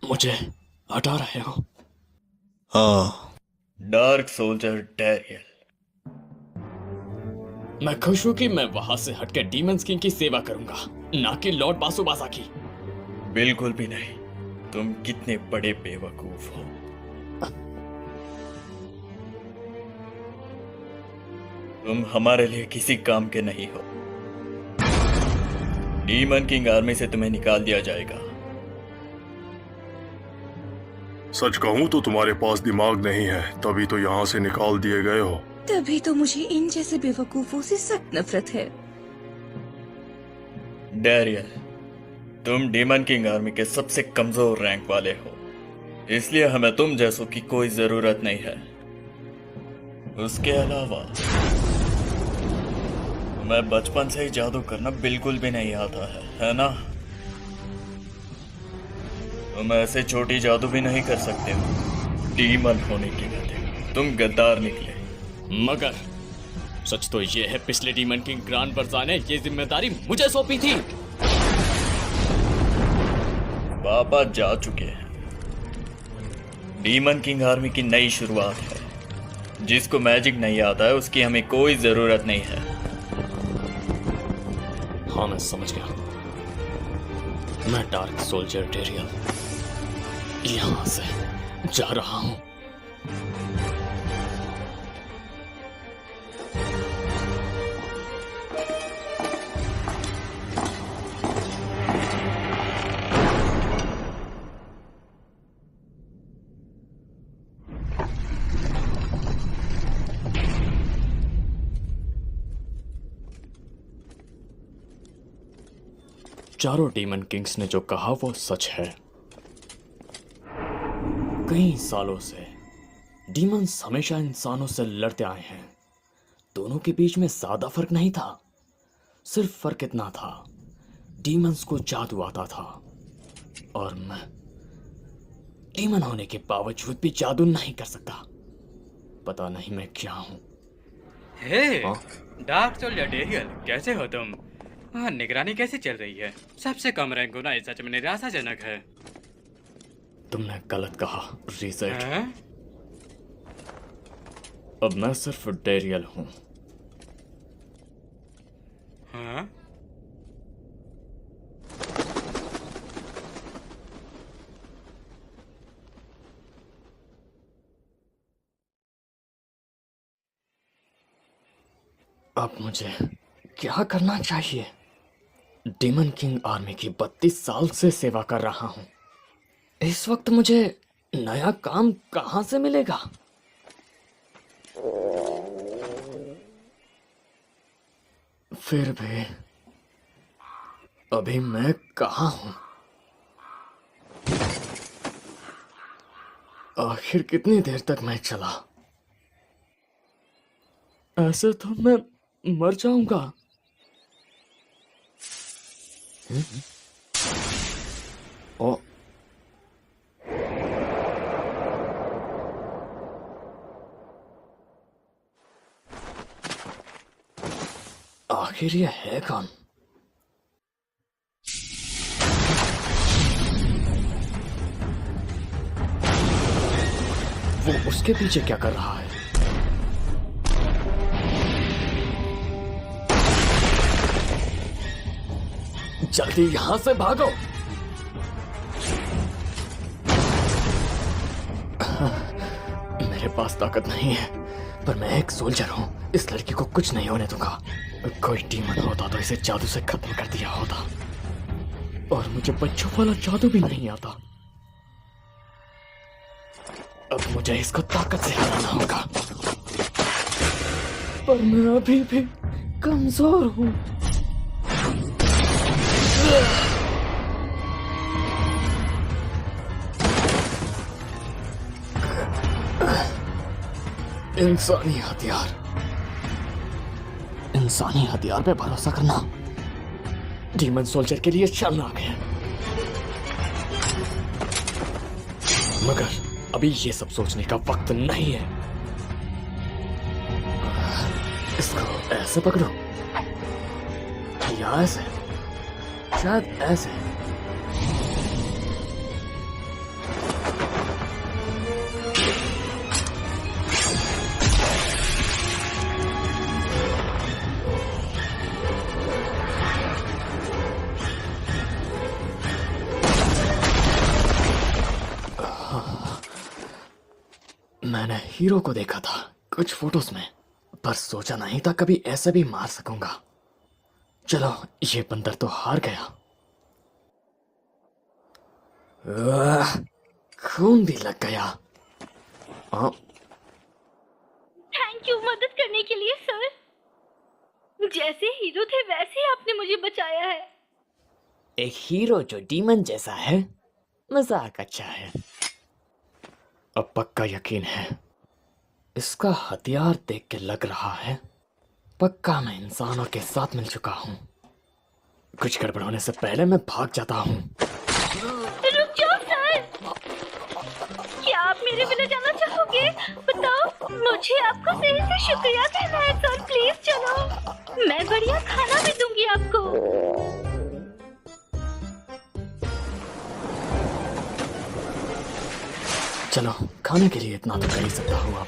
मुझे हटा रहे हो? हाँ। Dark soldier Daryl. मैं खुश हूं कि मैं वहां से हटकर डीमंस किंग की सेवा करूंगा, ना कि लॉर्ड बासुबासा की। बिल्कुल भी नहीं। तुम कितने बड़े बेवकूफ हो। तुम हमारे लिए किसी काम के नहीं हो। डीमन किंग आर्मी से तुम्हें निकाल दिया जाएगा। सच कहूं तो तुम्हारे पास दिमाग नहीं है, तभी तो यहाँ से निकाल दिए गए हो। तभी तो मुझे इन जैसे बेवकूफों से सख्त नफरत है। डैरियल, तुम डीमन किंग आर्मी के सबसे कमजोर रैंक वाले हो, इसलिए हमें तुम जैसों की कोई जरूरत नहीं है। उसके अलावा तुम्हें बचपन से ही जादू करना बिल्कुल भी नहीं आता है ना? तुम ऐसे छोटी जादू भी नहीं कर सकते हो। डीमन होने के नाते तुम गद्दार निकले। मगर सच तो ये है, पिछले डीमन किंग ग्रांड वर्जा ने ये जिम्मेदारी मुझे सौंपी थी। पापा जा चुके हैं। डीमन किंग आर्मी की नई शुरुआत है। जिसको मैजिक नहीं आता है उसकी हमें कोई जरूरत नहीं है। हाँ, मैं समझ गया। मैं डार्क सोल्जर डैरियल यहां से जा रहा हूं। चारों डीमन किंग्स ने जो कहा वो सच है। कई सालों से डीमंस हमेशा इंसानों से लड़ते आए हैं। दोनों के बीच में ज्यादा फर्क नहीं था। सिर्फ फर्क इतना था, डीमंस को जादू आता था और मैं डीमन होने के बावजूद भी जादू नहीं कर सकता। पता नहीं मैं क्या हूं। हे डार्क सोल्जर डैरियल, कैसे हो तुम? हाँ, निगरानी कैसी चल रही है? सबसे कम रैंक होना ये सच में निराशाजनक है। तुमने गलत कहा रिजल्ट। हैं? अब मैं सिर्फ डैरियल हूं। हाँ? अब मुझे क्या करना चाहिए? डीमन किंग आर्मी की 32 साल से सेवा कर रहा हूं। इस वक्त मुझे नया काम कहां से मिलेगा? फिर भी अभी मैं कहां हूं? आखिर कितनी देर तक मैं चला? ऐसे तो मैं मर जाऊंगा। ओ, आखिर ये है कौन? वो उसके पीछे क्या कर रहा है? जल्दी यहां से भागो। मेरे पास ताकत नहीं है, पर मैं एक सोल्जर हूं। इस लड़की को कुछ नहीं होने दूंगा। कोई डीमन होता तो इसे जादू से खत्म कर दिया होता। और मुझे बच्चों वाला जादू भी नहीं आता। अब मुझे इसको ताकत से हराना होगा। पर मैं अभी भी कमजोर हूं। इंसानी हथियार पे भरोसा करना डीमन सोल्जर के लिए शर्मनाक है। मगर अभी ये सब सोचने का वक्त नहीं है। इसको ऐसे पकड़ो या ऐसे, शायद ऐसे। मैंने हीरो को देखा था कुछ फोटोज में, पर सोचा नहीं था कभी ऐसे भी मार सकूंगा। चलो, ये बंदर तो हार गया। खून भी लग गया। थैंक यू मदद करने के लिए सर। जैसे हीरो थे वैसे ही आपने मुझे बचाया है। एक हीरो जो डीमन जैसा है, मजाक अच्छा है। अब पक्का यकीन है, इसका हथियार देख के लग रहा है पक्का मैं इंसानों के साथ मिल चुका हूँ। कुछ गड़बड़ होने से पहले मैं भाग जाता हूँ। रुक जाओ सर, क्या आप मेरे बिना जाना चाहोगे? बताओ, मुझे आपको सही से शुक्रिया कहना है सर। प्लीज चलो, मैं बढ़िया खाना भी दूंगी आपको। चलो, खाने के लिए इतना तो कर ही सकता हूँ अब।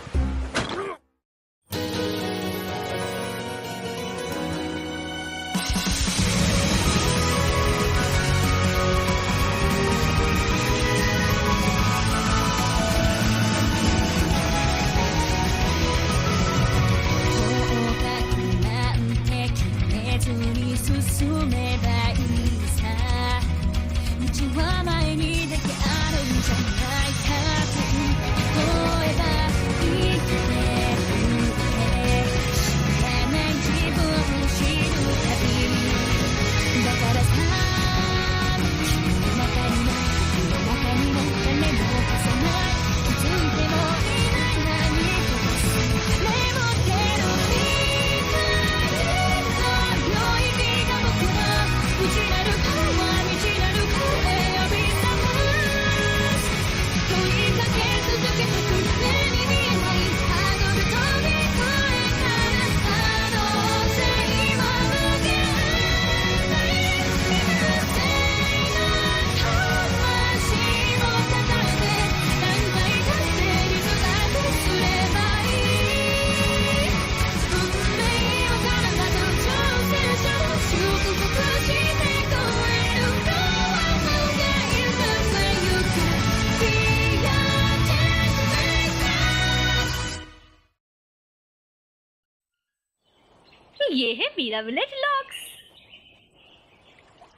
ये है मीरा विलेज लॉक्स।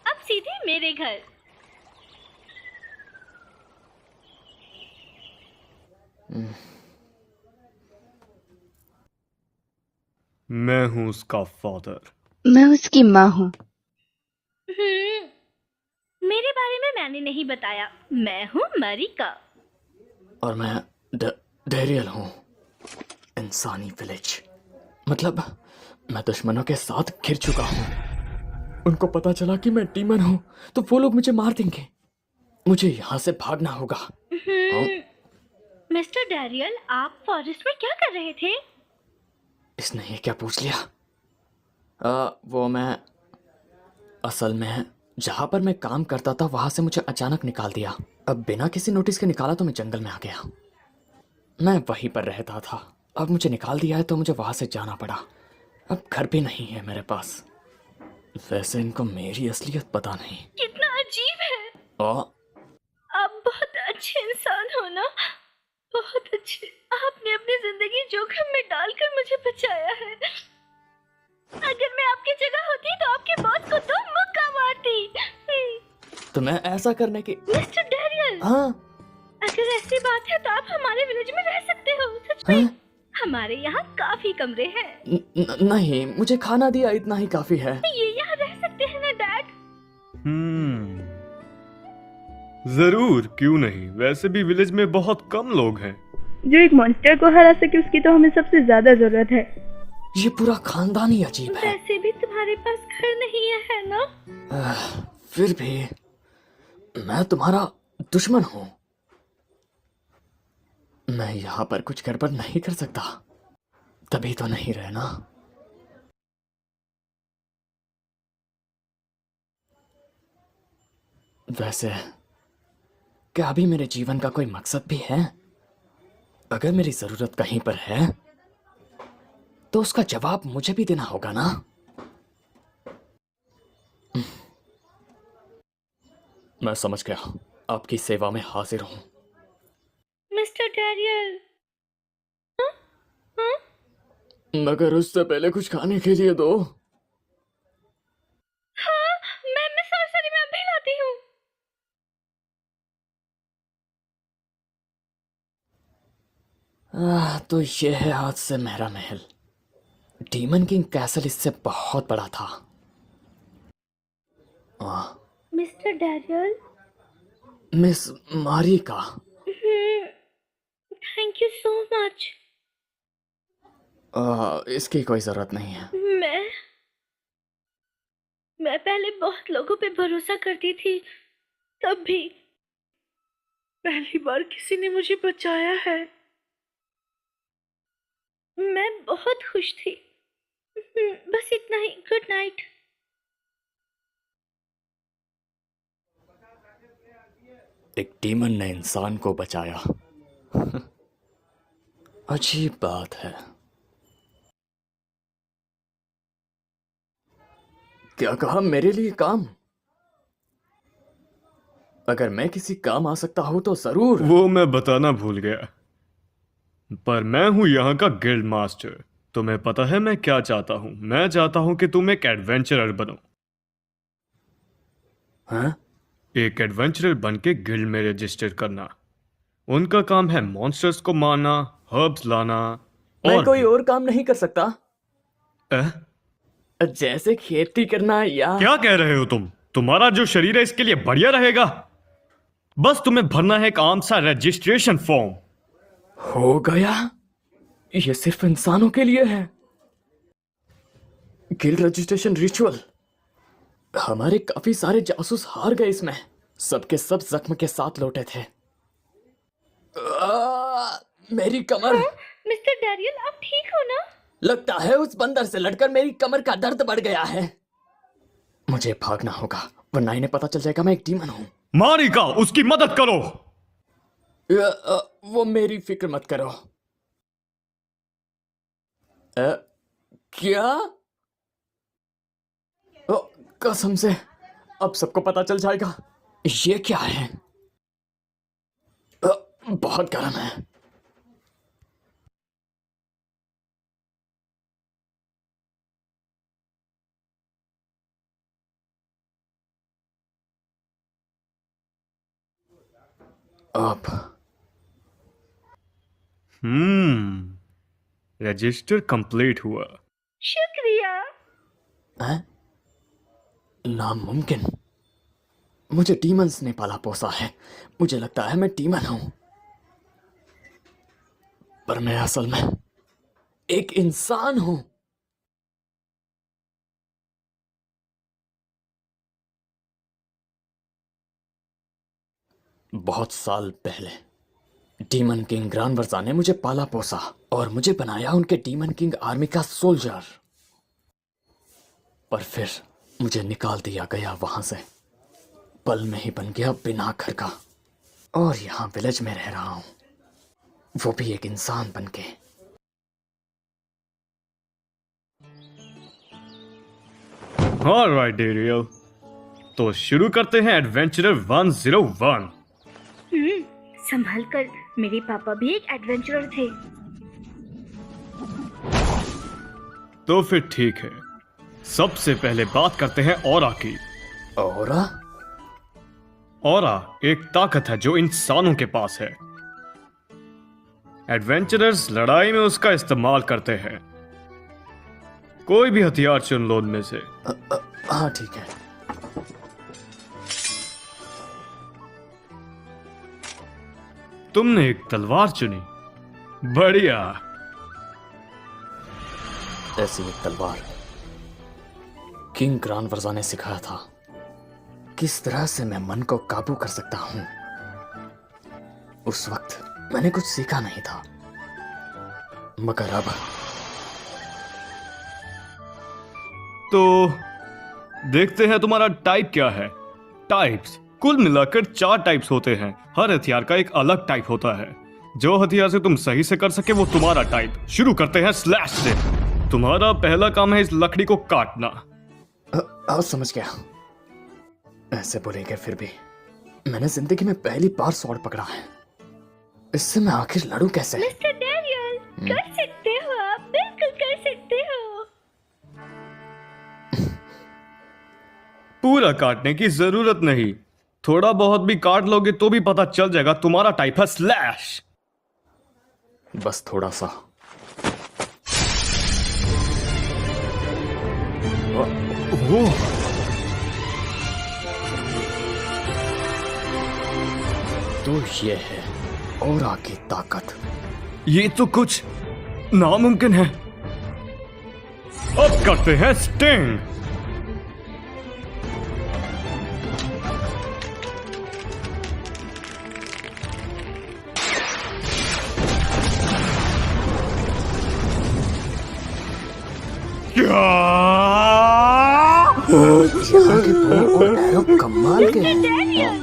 अब सीधे मेरे घर। मैं हूँ उसका फादर। मैं उसकी माँ हूँ। मेरे बारे में मैंने नहीं बताया, मैं हूँ मरिका। और मैं डेरियल हूँ, इंसानी विलेज। मतलब मैं दुश्मनों के साथ घिर चुका हूँ। उनको पता चला कि मैं डीमन हूँ तो वो लोग मुझे मार देंगे। मुझे यहाँ से भागना होगा। मिस्टर डेरियल, आप फॉरेस्ट में क्या कर रहे थे? इसने ये क्या पूछ लिया? वो मैं असल में जहाँ पर मैं काम करता था वहाँ से मुझे अचानक निकाल दिया। अब बिना किसी नोटिस के निकाला तो मैं जंगल में आ गया। मैं वहीं पर रहता था, अब मुझे निकाल दिया है तो मुझे वहाँ से जाना पड़ा। अब घर भी नहीं है मेरे पास। वैसे इनको मेरी असलियत पता नहीं। कितना अजीब है। आप बहुत अच्छे इंसान हो ना, बहुत अच्छे। आपने अपनी जिंदगी जोखिम में डालकर मुझे बचाया है। अगर मैं आपकी जगह होती तो आपके बॉस को तो मुक्का मारती। तो मैं ऐसा करने की। मिस्टर डेरियल, हाँ, अगर ऐसी बात है तो आप हमारे विलेज में रह सकते हो। सच में? हाँ? हमारे यहाँ काफी कमरे हैं। नहीं, मुझे खाना दिया इतना ही काफी है। ये यहाँ रह सकते हैं ना डैड? जरूर, क्यों नहीं। वैसे भी विलेज में बहुत कम लोग हैं। जो एक मॉन्स्टर को हरा सके उसकी तो हमें सबसे ज्यादा जरूरत है। ये पूरा खानदान ही अजीब है। वैसे भी तुम्हारे पास घर नहीं है ना? फिर भी मैं तुम्हारा दुश्मन हूं। मैं यहां पर कुछ गड़बड़ नहीं कर सकता, तभी तो नहीं रहना। वैसे क्या अभी मेरे जीवन का कोई मकसद भी है? अगर मेरी जरूरत कहीं पर है तो उसका जवाब मुझे भी देना होगा ना। मैं समझ गया, आपकी सेवा में हाजिर हूं। Mister Daryl. मगर उससे पहले कुछ खाने के लिए दो। हाँ, मैं सॉरी मैं अभी लाती हूँ। तो ये है आज से मेरा महल। डीमन किंग कैसल इससे बहुत बड़ा था। Mister Daryl. Miss Marika, thank you so much. इसकी कोई जरूरत नहीं है। मैं पहले बहुत लोगों पे भरोसा करती थी, तब भी पहली बार किसी ने मुझे बचाया है। मैं बहुत खुश थी। बस इतना ही। Good night. एक डीमन ने इंसान को बचाया। अजीब बात है। क्या कहा? मेरे लिए काम? अगर मैं किसी काम आ सकता हूं तो जरूर। वो मैं बताना भूल गया, पर मैं हूं यहाँ का गिल्ड मास्टर। तुम्हें पता है मैं क्या चाहता हूं? मैं चाहता हूं कि तुम एक एडवेंचरर बनो। हाँ? एक एडवेंचरर बन के गिल्ड में रजिस्टर करना। उनका काम है मॉन्स्टर्स को मारना, हर्ब्स लाना। मैं कोई और काम नहीं कर सकता? अह? जैसे खेती करना या... क्या कह रहे हो तुम? तुम्हारा जो शरीर है इसके लिए बढ़िया रहेगा। बस तुम्हें भरना है एक आम सा रजिस्ट्रेशन फॉर्म। हो गया। ये सिर्फ इंसानों के लिए है। Guild registration ritual. हमारे काफी सारे जासूस हार गए इसमें। सबके सब जख्म के साथ लौटे थे। मेरी कमर। मिस्टर डैरियल, आप ठीक हो ना? लगता है उस बंदर से लड़कर मेरी कमर का दर्द बढ़ गया है। मुझे भागना होगा, वरना इन्हें पता चल जाएगा मैं एक डीमन हूं। मारिका, उसकी मदद करो। वो मेरी फिक्र मत करो। क्या? कसम से अब सबको पता चल जाएगा। ये क्या है? बहुत गर्म है। अब रजिस्टर कंप्लीट हुआ। शुक्रिया। नामुमकिन। मुझे डीमंस ने पाला पोसा है। मुझे लगता है मैं डीमन हूं, पर मैं असल में एक इंसान हूं। बहुत साल पहले डीमन किंग ग्रानवर्जा ने मुझे पाला पोसा और मुझे बनाया उनके डीमन किंग आर्मी का सोल्जर। पर फिर मुझे निकाल दिया गया वहां से। पल में ही बन गया बिना घर का, और यहां विलेज में रह रहा हूं, वो भी एक इंसान बनके। ऑलराइट डेरियल, तो शुरू करते हैं एडवेंचरर 101। संभल कर, मेरे पापा भी एक एडवेंचरर थे। तो फिर ठीक है, सबसे पहले बात करते हैं ऑरा की। औरा? ऑरा एक ताकत है जो इंसानों के पास है। एडवेंचरर्स लड़ाई में उसका इस्तेमाल करते हैं। कोई भी हथियार चुन लो उनमें से। हाँ ठीक है। तुमने एक तलवार चुनी, बढ़िया। ऐसी एक तलवार किंग ग्रानवर्जा ने सिखाया था किस तरह से मैं मन को काबू कर सकता हूं। उस वक्त मैंने कुछ सीखा नहीं था, मगर अब तो देखते हैं तुम्हारा टाइप क्या है। टाइप्स कुल मिलाकर 4 टाइप्स होते हैं। हर हथियार का एक अलग टाइप होता है। जो हथियार से तुम सही से कर सके वो तुम्हारा टाइप। शुरू करते हैं स्लैश से। तुम्हारा पहला काम है इस लकड़ी को काटना। समझ गया। ऐसे बोलेंगे फिर भी मैंने जिंदगी में पहली बार स्वॉर्ड पकड़ा है। इससे मैं आखिर लड़ूं कैसे? मिस्टर डेरियल, कर सकते हो आप, बिल्कुल कर सकते हो। पूरा काटने की जरूरत नहीं, थोड़ा बहुत भी काट लोगे तो भी पता चल जाएगा तुम्हारा टाइप है स्लैश। बस थोड़ा सा। ओह, तो ये है और आगे ताकत। ये तो कुछ नामुमकिन है। अब करते हैं स्टिंग। यहाँ के बो और एरो कमाल के हैं। डेरियल,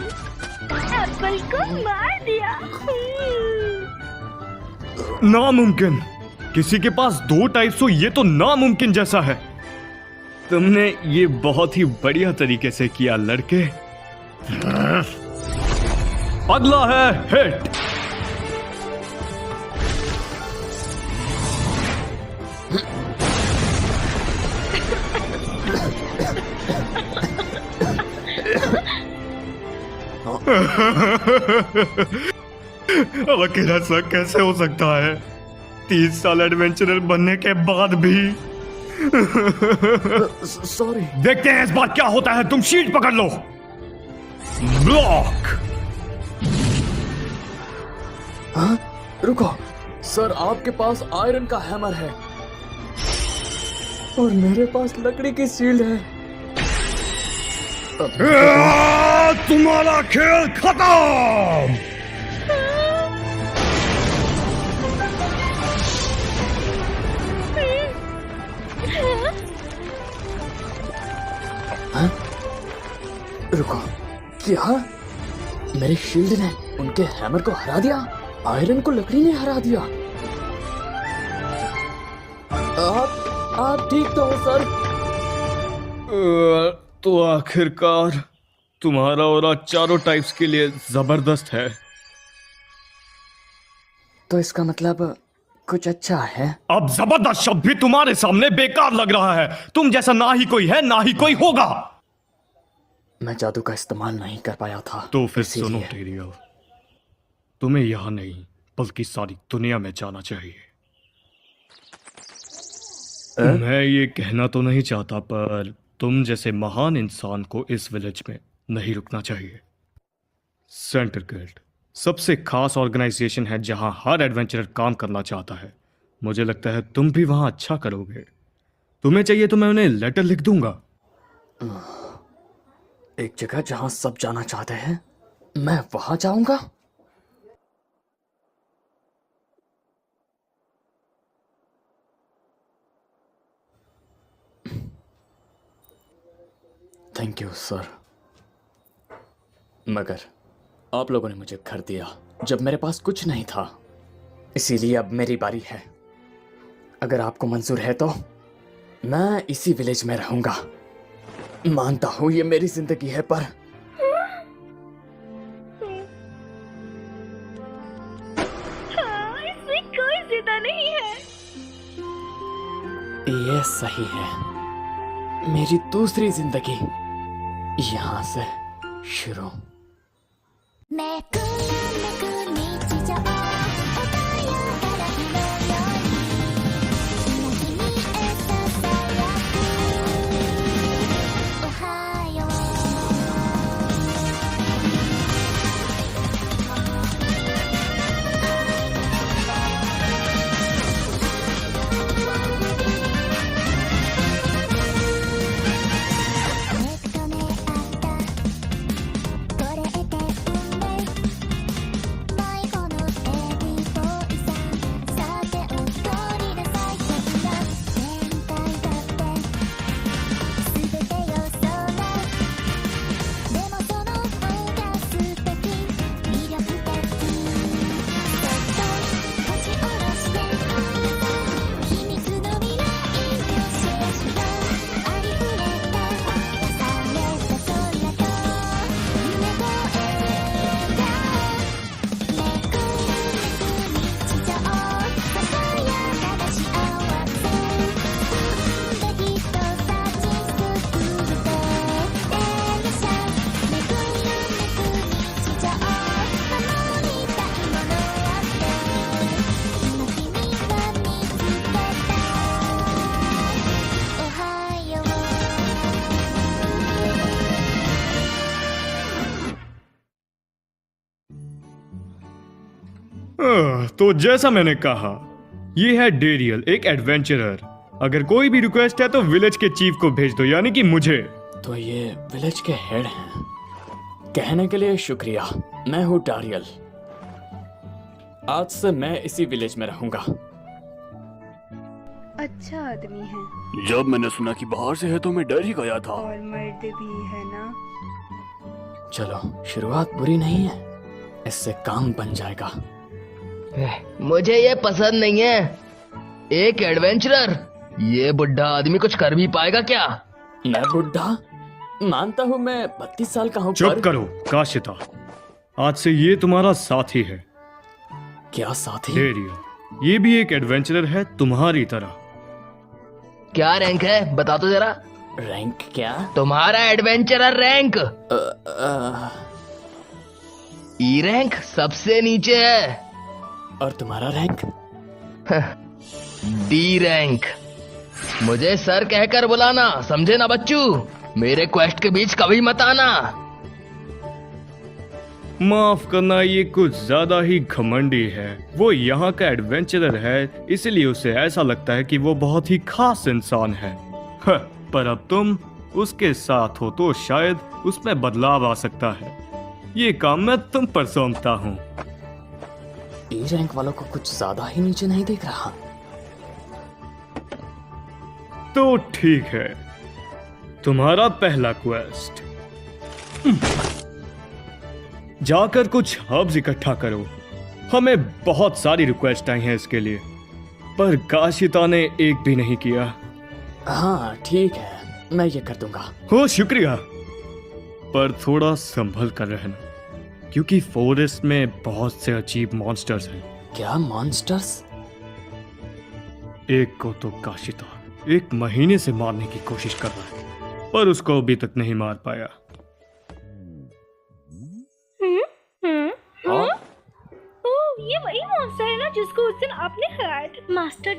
एप्पल को मार दिया। नामुमकिन, किसी के पास 2 टाइप्स हो ये तो नामुमकिन जैसा है। तुमने ये बहुत ही बढ़िया तरीके से किया लड़के। अगला है हिट। आखिर ऐसा कैसे हो सकता है? 30 साल एडवेंचरर बनने के बाद भी। सॉरी। देखते हैं इस बार क्या होता है। तुम शीट पकड़ लो। ब्लॉक। हाँ? रुको सर, आपके पास आयरन का हैमर है और मेरे पास लकड़ी की शील्ड है। तुम्हारा खेल खत्म। हाँ? रुको, क्या मेरी शील्ड ने उनके हैमर को हरा दिया? आयरन को लकड़ी ने हरा दिया? आप ठीक तो हो सर? तो आखिरकार तुम्हारा और चारों टाइप्स के लिए जबरदस्त है। तो इसका मतलब कुछ अच्छा है? अब जबरदस्त शब्द भी तुम्हारे सामने बेकार लग रहा है। तुम जैसा ना ही कोई है ना ही कोई होगा। मैं जादू का इस्तेमाल नहीं कर पाया था। तो फिर सुनो इसीलिए। डेरियल, तुम्हें यहां नहीं बल्कि सारी दुनिया में जाना चाहिए। मैं ये कहना तो नहीं चाहता पर तुम जैसे महान इंसान को इस विलेज में नहीं रुकना चाहिए। सेंटर गिल्ड सबसे खास ऑर्गेनाइजेशन है जहां हर एडवेंचरर काम करना चाहता है। मुझे लगता है तुम भी वहां अच्छा करोगे। तुम्हें चाहिए तो मैं उन्हें लेटर लिख दूंगा। एक जगह जहां सब जाना चाहते हैं, मैं वहां जाऊंगा। Thank you sir. मगर आप लोगों ने मुझे घर दिया जब मेरे पास कुछ नहीं था, इसीलिए अब मेरी बारी है। अगर आपको मंजूर है तो मैं इसी विलेज में रहूंगा। मानता हूं ये मेरी जिंदगी है पर हाँ, इसमें कोई जिदा नहीं है। ये सही है। मेरी दूसरी जिंदगी यहां से शुरू। तो जैसा मैंने कहा, ये है डेरियल, एक एडवेंचरर। अगर कोई भी रिक्वेस्ट है तो विलेज के चीफ को भेज दो, यानी कि मुझे। तो ये विलेज के हेड हैं। कहने के लिए शुक्रिया। मैं हूँ डारियल। आज से मैं इसी विलेज में रहूंगा। अच्छा आदमी है जब मैंने सुना कि बाहर से है तो मैं डर ही गया था। और मर्द भी है ना। चलो, शुरुआत बुरी नहीं है, इससे काम बन जाएगा। मुझे ये पसंद नहीं है। एक एडवेंचरर, ये बुढ़ा आदमी कुछ कर भी पाएगा क्या? मैं बुढ़ा? मानता हूँ मैं 32 साल का हूँ। चुप करो काशिता, आज से ये तुम्हारा साथी है। क्या साथी? डेरियल, ये भी एक एडवेंचरर है तुम्हारी तरह। क्या रैंक है बता तो जरा। रैंक क्या? तुम्हारा एडवेंचरर रैंक ई रैंक सबसे नीचे है। और तुम्हारा रैंक? D rank. मुझे सर कहकर बुलाना, समझे ना बच्चू? मेरे क्वेस्ट के बीच कभी मत आना। माफ करना, ये कुछ ज्यादा ही घमंडी है। वो यहाँ का एडवेंचरर है, इसलिए उसे ऐसा लगता है कि वो बहुत ही खास इंसान है। पर अब तुम उसके साथ हो तो शायद उसमें बदलाव आ सकता है। ये काम मैं तुम पर सौंपता हूँ। ई रैंक वालों को कुछ ज्यादा ही नीचे नहीं दिख रहा? तो ठीक है, तुम्हारा पहला क्वेस्ट, जाकर कुछ हर्ब्स इकट्ठा करो। हमें बहुत सारी रिक्वेस्ट आई हैं इसके लिए, पर काशिता ने एक भी नहीं किया। हाँ ठीक है, मैं ये कर दूंगा। हो शुक्रिया, पर थोड़ा संभल कर रहना, क्योंकि फॉरेस्ट में बहुत से अजीब मॉन्स्टर्स हैं। क्या मॉन्स्टर्स? एक को तो काशिता 1 महीने से मारने की कोशिश कर रहा है, पर उसको अभी तक नहीं मार पाया। ओह, ये वही मॉन्स्टर है ना जिसको उस दिन आपने हराया था, मास्टर।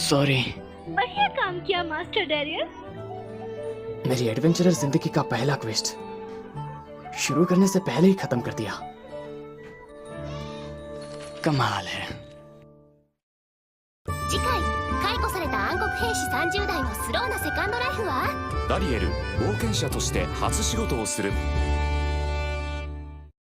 सॉरी। बढ़िया काम किया मास्टर डेरियल। मेरी एडवेंचरर जिंदगी का पहला क्वेस्ट शुरू करने से पहले ही खत्म कर दिया। कमाल है। 次回解雇された暗黒兵士30代のスローなセカンドライフはダリエル、冒険者として初仕事をする。